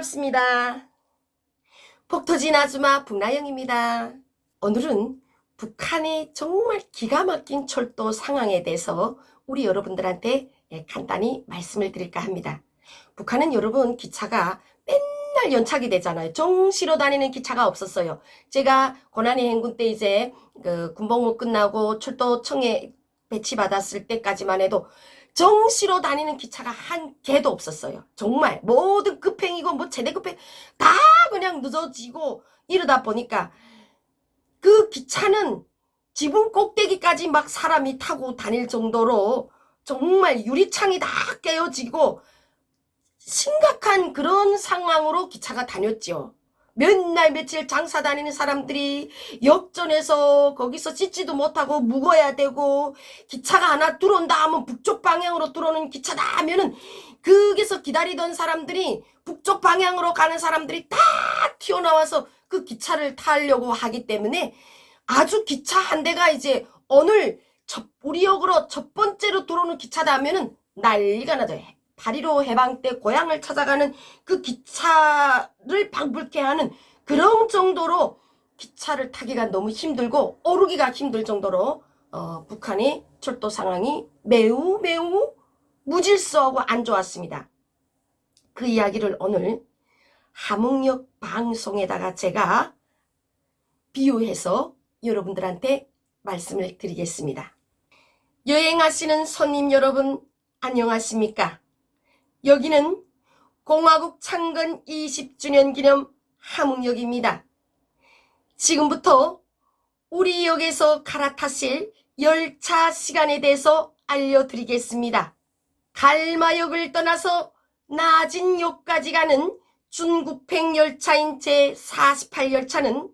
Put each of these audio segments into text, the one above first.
반갑습니다. 폭터진 아줌마 북나영입니다. 오늘은 북한의 정말 기가 막힌 철도 상황에 대해서 우리 여러분들한테 간단히 말씀을 드릴까 합니다. 북한은 여러분 기차가 맨날 연착이 되잖아요. 정시로 다니는 기차가 없었어요. 제가 고난의 행군 때 이제 군복무 끝나고 철도청에 배치받았을 때까지만 해도 정시로 다니는 기차가 한 개도 없었어요. 정말 모든 급행이고 뭐 제대 급행 다 그냥 늦어지고 이러다 보니까 그 기차는 지붕 꼭대기까지 막 사람이 타고 다닐 정도로 정말 유리창이 다 깨어지고 심각한 그런 상황으로 기차가 다녔죠. 몇 날 며칠 장사 다니는 사람들이 역전해서 거기서 씻지도 못하고 묵어야 되고, 기차가 하나 들어온다 하면 북쪽 방향으로 들어오는 기차다 하면은 거기서 기다리던 사람들이 북쪽 방향으로 가는 사람들이 다 튀어나와서 그 기차를 타려고 하기 때문에 아주 기차 한 대가 이제 오늘 우리 역으로 첫 번째로 들어오는 기차다 하면은 난리가 나죠. 8.15 해방 때 고향을 찾아가는 그 기차를 방불케 하는 그런 정도로 기차를 타기가 너무 힘들고 오르기가 힘들 정도로 북한의 철도 상황이 매우 무질서하고 안 좋았습니다. 그 이야기를 오늘 함흥역 방송에다가 제가 비유해서 여러분들한테 말씀을 드리겠습니다. 여행하시는 손님 여러분 안녕하십니까? 여기는 공화국 창건 20주년 기념 함흥역입니다. 지금부터 우리 역에서 갈아타실 열차 시간에 대해서 알려드리겠습니다. 갈마역을 떠나서 나진역까지 가는 중국행 열차인 제48열차는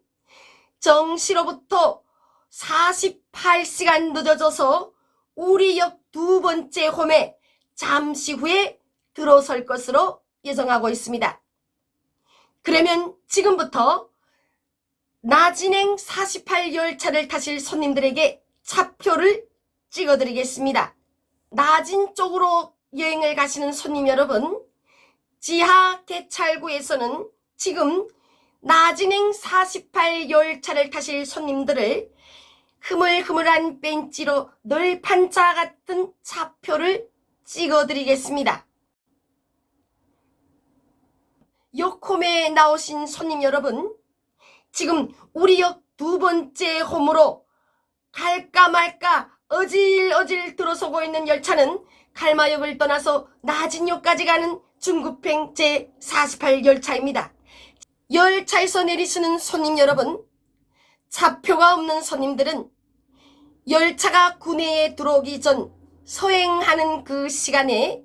정시로부터 48시간 늦어져서 우리 역 두 번째 홈에 잠시 후에 들어설 것으로 예정하고 있습니다. 그러면 지금부터 나진행 48열차를 타실 손님들에게 차표를 찍어드리겠습니다. 나진 쪽으로 여행을 가시는 손님 여러분, 지하 개찰구에서는 지금 나진행 48열차를 타실 손님들을 흐물흐물한 벤치로 널판자 같은 차표를 찍어드리겠습니다. 역홈에 나오신 손님 여러분, 지금 우리 역 두 번째 홈으로 갈까 말까 어질어질 들어서고 있는 열차는 갈마역을 떠나서 나진역까지 가는 중국행 제48열차입니다. 열차에서 내리시는 손님 여러분, 차표가 없는 손님들은 열차가 구내에 들어오기 전 서행하는 그 시간에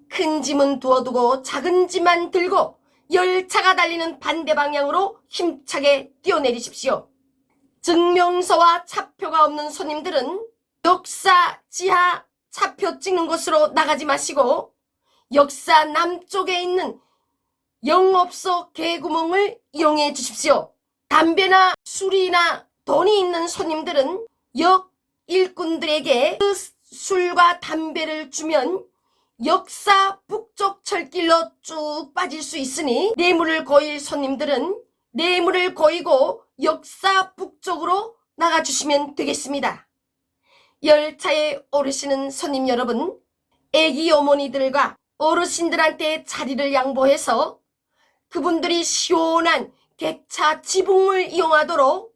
큰 짐은 두어두고 작은 짐만 들고 열차가 달리는 반대 방향으로 힘차게 뛰어내리십시오. 증명서와 차표가 없는 손님들은 역사 지하 차표 찍는 곳으로 나가지 마시고 역사 남쪽에 있는 영업소 개구멍을 이용해 주십시오. 담배나 술이나 돈이 있는 손님들은 역 일꾼들에게 그 술과 담배를 주면 역사 북쪽 철길로 쭉 빠질 수 있으니 뇌물을 고일 손님들은 뇌물을 고이고 역사 북쪽으로 나가주시면 되겠습니다. 열차에 오르시는 손님 여러분, 애기 어머니들과 어르신들한테 자리를 양보해서 그분들이 시원한 객차 지붕을 이용하도록,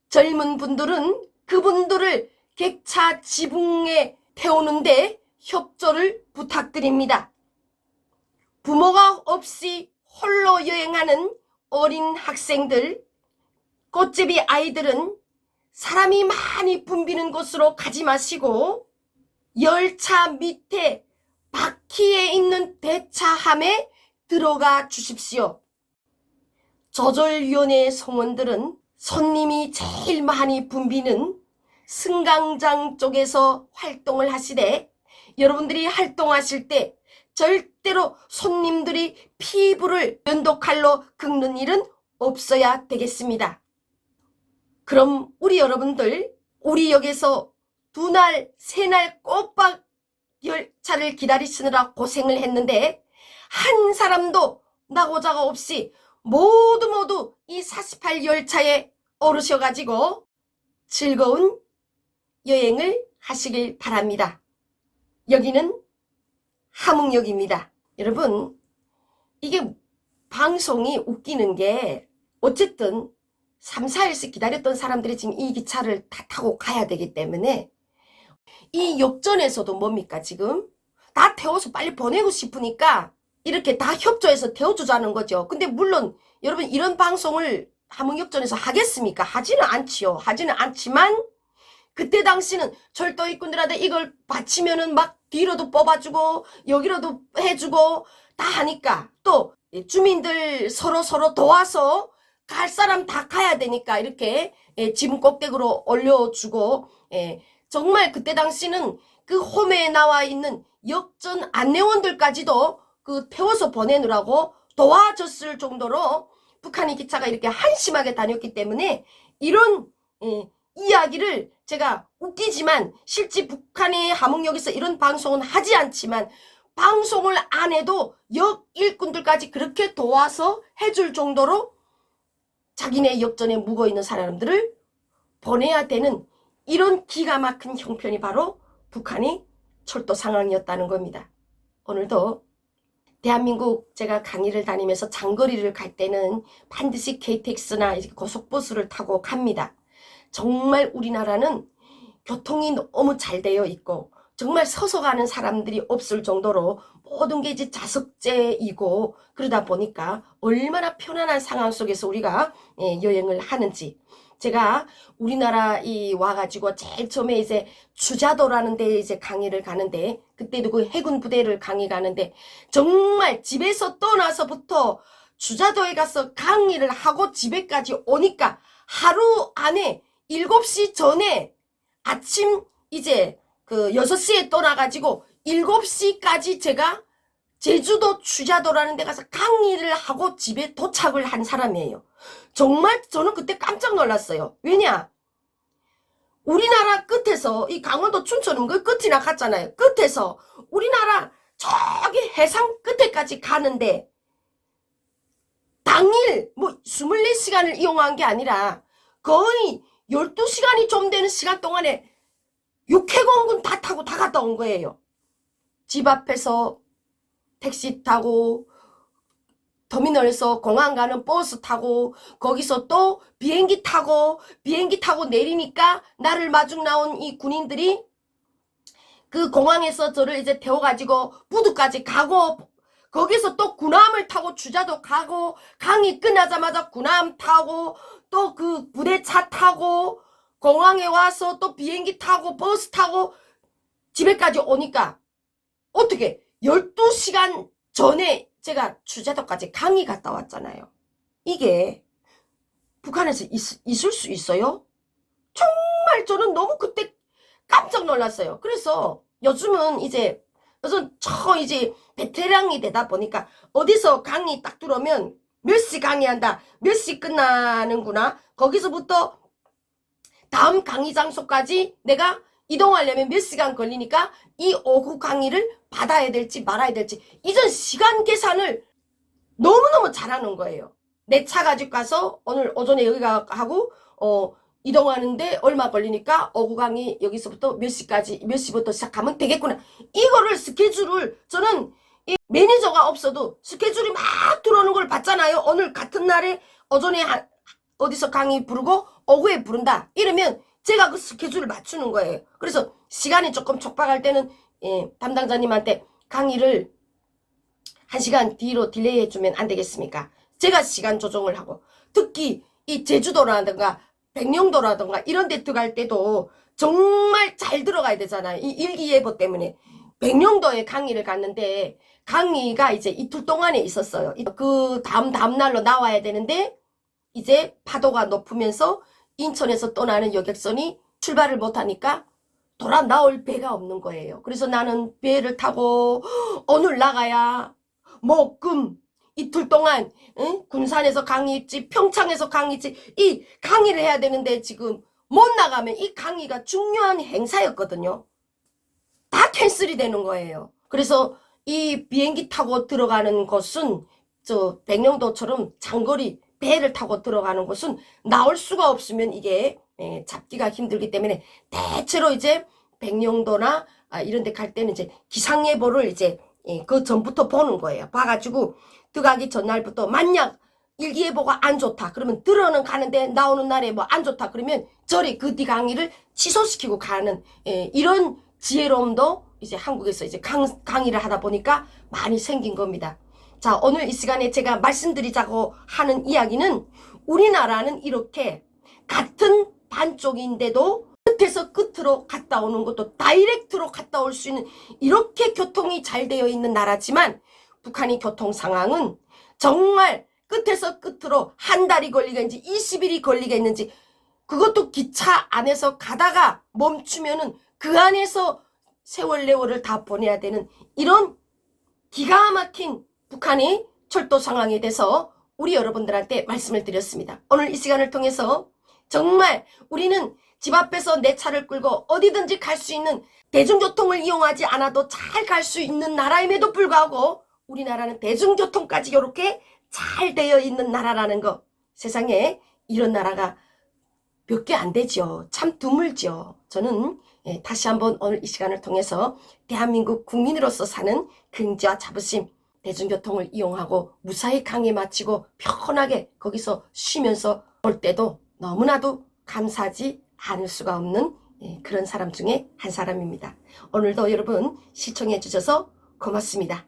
젊은 분들은 그분들을 객차 지붕에 태우는데 협조를 부탁드립니다. 부모가 없이 홀로 여행하는 어린 학생들, 꽃제비 아이들은 사람이 많이 붐비는 곳으로 가지 마시고 열차 밑에 바퀴에 있는 대차함에 들어가 주십시오. 조절위원회 성원들은 손님이 제일 많이 붐비는 승강장 쪽에서 활동을 하시되 여러분들이 활동하실 때 절대로 손님들이 피부를 면도칼로 긁는 일은 없어야 되겠습니다. 그럼 우리 여러분들 우리 역에서 2날 3날 꼬박 열차를 기다리시느라 고생을 했는데 한 사람도 나고자가 없이 모두 이 48 열차에 오르셔가지고 즐거운 여행을 하시길 바랍니다. 여기는 함흥역입니다. 여러분, 이게 방송이 웃기는 게 어쨌든 3, 4일씩 기다렸던 사람들이 지금 이 기차를 다 타고 가야 되기 때문에 이 역전에서도 뭡니까 지금? 다 태워서 빨리 보내고 싶으니까 이렇게 다 협조해서 태워주자는 거죠. 근데 물론 여러분 이런 방송을 함흥역전에서 하겠습니까? 하지는 않지요. 하지는 않지만 그때 당시는 철도 일꾼들한테 이걸 바치면은 막 뒤로도 뽑아주고 여기로도 해주고 다 하니까 또 주민들 서로 도와서 갈 사람 다 가야 되니까 이렇게 지붕 꼭대기로 올려주고 정말 그때 당시는 그 홈에 나와 있는 역전 안내원들까지도 그 태워서 보내느라고 도와줬을 정도로 북한의 기차가 이렇게 한심하게 다녔기 때문에 이런 이야기를 제가 웃기지만 실제 북한의 함흥역에서 이런 방송은 하지 않지만 방송을 안 해도 역 일꾼들까지 그렇게 도와서 해줄 정도로 자기네 역전에 묵어있는 사람들을 보내야 되는 이런 기가 막힌 형편이 바로 북한의 철도 상황이었다는 겁니다. 오늘도 대한민국 제가 강의를 다니면서 장거리를 갈 때는 반드시 KTX나 고속버스를 타고 갑니다. 정말 우리나라는 교통이 너무 잘 되어 있고 정말 서서 가는 사람들이 없을 정도로 모든 게 이제 자석제이고 그러다 보니까 얼마나 편안한 상황 속에서 우리가 여행을 하는지 제가 우리나라 와가지고 제일 처음에 이제 주자도라는 데 이제 강의를 가는데 그때도 그 해군 부대를 강의 가는데 정말 집에서 떠나서부터 주자도에 가서 강의를 하고 집에까지 오니까 하루 안에 7시 전에 아침 이제 그 6시에 떠나가지고 7시까지 제가 제주도 주자도라는 데 가서 강의를 하고 집에 도착을 한 사람이에요. 정말 저는 그때 깜짝 놀랐어요. 왜냐? 우리나라 끝에서 이 강원도 춘천은 그 끝이나 갔잖아요. 끝에서 우리나라 저기 해상 끝에까지 가는데 당일 뭐 24시간을 이용한 게 아니라 거의 12시간이 좀 되는 시간 동안에 6해공군 다 타고 다 갔다 온 거예요. 집 앞에서 택시 타고 터미널에서 공항 가는 버스 타고 거기서 또 비행기 타고 내리니까 나를 마중 나온 이 군인들이 그 공항에서 저를 이제 태워가지고 부두까지 가고 거기서 또 군함을 타고 주자도 가고 강의 끝나자마자 군함 타고 또 그 부대차 타고 공항에 와서 또 비행기 타고 버스 타고 집에까지 오니까 어떻게 12시간 전에 제가 주자도까지 강의 갔다 왔잖아요. 이게 북한에서 있을 수 있어요? 정말 저는 너무 그때 깜짝 놀랐어요. 그래서 요즘 이제 베테랑이 되다 보니까 어디서 강의 딱 들어오면 몇 시 강의한다, 몇 시 끝나는구나, 거기서부터 다음 강의 장소까지 내가 이동하려면 몇 시간 걸리니까 이 오후 강의를 받아야 될지 말아야 될지 이전 시간 계산을 너무너무 잘하는 거예요. 내 차 가지고 가서 오늘 오전에 여기 하고 이동하는데 얼마 걸리니까 오후 강의 여기서부터 몇 시부터 시작하면 되겠구나. 이거를 스케줄을 저는 이 매니저가 없어도 스케줄이 막 들어오는 걸 봤잖아요. 오늘 같은 날에 오전에 어디서 강의 부르고 오후에 부른다. 이러면 제가 그 스케줄을 맞추는 거예요. 그래서 시간이 조금 촉박할 때는 담당자님한테 강의를 1시간 뒤로 딜레이 해주면 안 되겠습니까? 제가 시간 조정을 하고 특히 이 제주도라든가 백령도라든가 이런 데 들어갈 때도 정말 잘 들어가야 되잖아요. 이 일기예보 때문에. 백령도에 강의를 갔는데 강의가 이제 이틀 동안에 있었어요. 그 다음 날로 나와야 되는데 이제 파도가 높으면서 인천에서 떠나는 여객선이 출발을 못하니까 돌아 나올 배가 없는 거예요. 그래서 나는 배를 타고 오늘 나가야 금 이틀 동안 군산에서 강의 있지, 평창에서 강의 있지, 이 강의를 해야 되는데 지금 못 나가면 이 강의가 중요한 행사였거든요. 다 캔슬이 되는 거예요. 그래서 이 비행기 타고 들어가는 곳은 저 백령도처럼 장거리 배를 타고 들어가는 곳은 나올 수가 없으면 이게 잡기가 힘들기 때문에 대체로 이제 백령도나 이런 데 갈 때는 이제 기상예보를 이제 그 전부터 보는 거예요. 봐가지고 들어가기 전날부터 만약 일기예보가 안 좋다 그러면 들어는 가는데 나오는 날에 뭐 안 좋다 그러면 저리 그 뒤 강의를 취소시키고 가는 이런 지혜로움도 이제 한국에서 이제 강의를 하다 보니까 많이 생긴 겁니다. 자, 오늘 이 시간에 제가 말씀드리자고 하는 이야기는 우리나라는 이렇게 같은 반쪽인데도 끝에서 끝으로 갔다 오는 것도 다이렉트로 갔다 올 수 있는 이렇게 교통이 잘 되어 있는 나라지만 북한의 교통 상황은 정말 끝에서 끝으로 한 달이 걸리겠는지 20일이 걸리겠는지 그것도 기차 안에서 가다가 멈추면은 그 안에서 세월레월을 다 보내야 되는 이런 기가 막힌 북한의 철도 상황에 대해서 우리 여러분들한테 말씀을 드렸습니다. 오늘 이 시간을 통해서 정말 우리는 집 앞에서 내 차를 끌고 어디든지 갈 수 있는 대중교통을 이용하지 않아도 잘 갈 수 있는 나라임에도 불구하고 우리나라는 대중교통까지 이렇게 잘 되어 있는 나라라는 거. 세상에 이런 나라가 몇 개 안 되죠. 참 드물죠. 저는 다시 한번 오늘 이 시간을 통해서 대한민국 국민으로서 사는 긍지와 자부심, 대중교통을 이용하고 무사히 강의 마치고 편하게 거기서 쉬면서 올 때도 너무나도 감사하지 않을 수가 없는 그런 사람 중에 한 사람입니다. 오늘도 여러분 시청해 주셔서 고맙습니다.